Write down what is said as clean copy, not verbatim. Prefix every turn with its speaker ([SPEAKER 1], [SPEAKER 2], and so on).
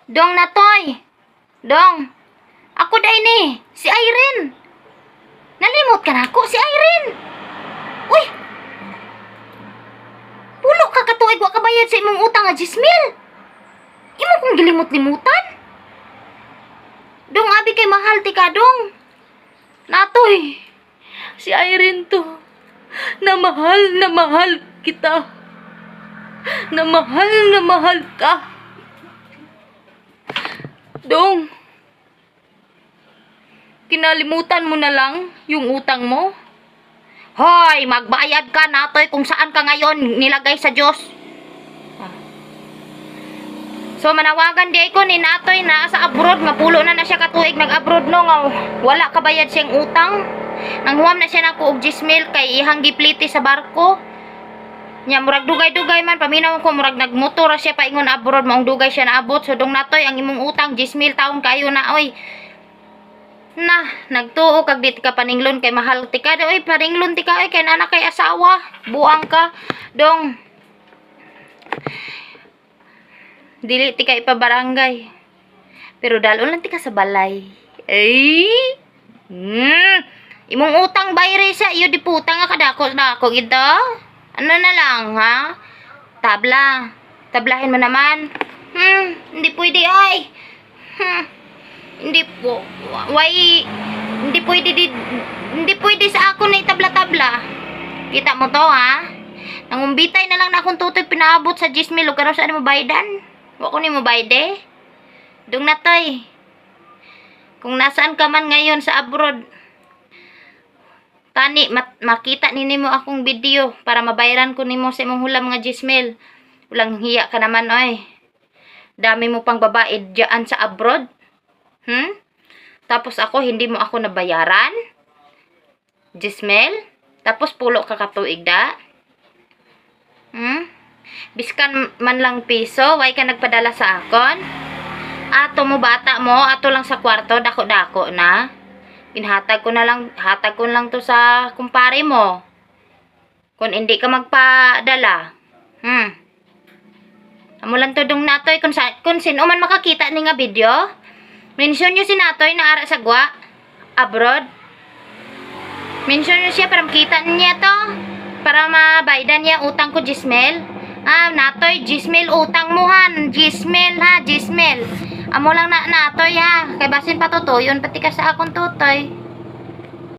[SPEAKER 1] Dong natoy. Dong. Ako day ni. Si Irene. Nalimot ka na ako. Si Irene. Uy. Pulo ka katuig wa kabayad sa imong utang nga 10,000. Imo kong gilimot-limutan. Dong abi kay mahal ti ka dong. Natoy. Si Irene to. Na mahal kita. Na mahal ka. Dong. Kinalimutan mo na lang yung utang mo. Hoy, magbayad ka natoy kung saan ka ngayon nilagay sa Diyos. So manawagan di ko ni natoy na sa abroad, mapulo na siya katuig nag-abroad no nga wala kabayad siyang utang. Nanghuam na siya nako og 10,000 kay ihang gipliti sa barko. Nya murag dugay-dugay man paminaw ko murag nagmotor siya pa ingon abroad maong dugay siya naabot. So dong natoy ang imong utang 10,000 taon kayo na oy. Na, nagtuo kag dit ka paninglon kay mahal ti ka. Oy, paninglon ti ka oy kay nana kay asawa. Buang ka. Dong. Dili ti ka ipabarangay. Pero dalon lang ti ka sa balay. Ay. Imong utang bayre sa iyo di putang nga kadako na ako ito. Ano na lang ha? Tabla. Tablahin mo naman. Hindi pwede ay. Hindi po. Why? Hindi pwede sa ako na itabla-tabla. Kita mo to ha? Nangumbitay na lang na akong tutoy pinaabot sa 10,000 o karon saan mo baydan? Wa ko ni mo bayde. Dung natoy. Kung nasaan ka man ngayon sa abroad, tani makita nimo akong video para mabayaran ko nimo sa imong hulam nga 10,000. Ulang hiya ka naman oy. Dami mo pang babae diyan sa abroad. Tapos ako, hindi mo ako nabayaran? 10,000? Tapos pulo ka katuig da? Biskan man lang piso, why ka nagpadala sa akon? Ato mo bata mo, ato lang sa kwarto, dako-dako na. Hatag ko lang to sa kumpare mo. Kung hindi ka magpadala. Amo lang to dong natoy, kung sino man makakita ni nga video, mention nyo si Natoy na ara sa gwa abroad. Mention nyo siya para makita niya to. Para mabaydan niya utang ko 10,000. Natoy 10,000 utang mo han. 10,000 ha, 10,000. Amo lang na Natoy ha. Kay basin patutuyon pati ka sa akong tutoy.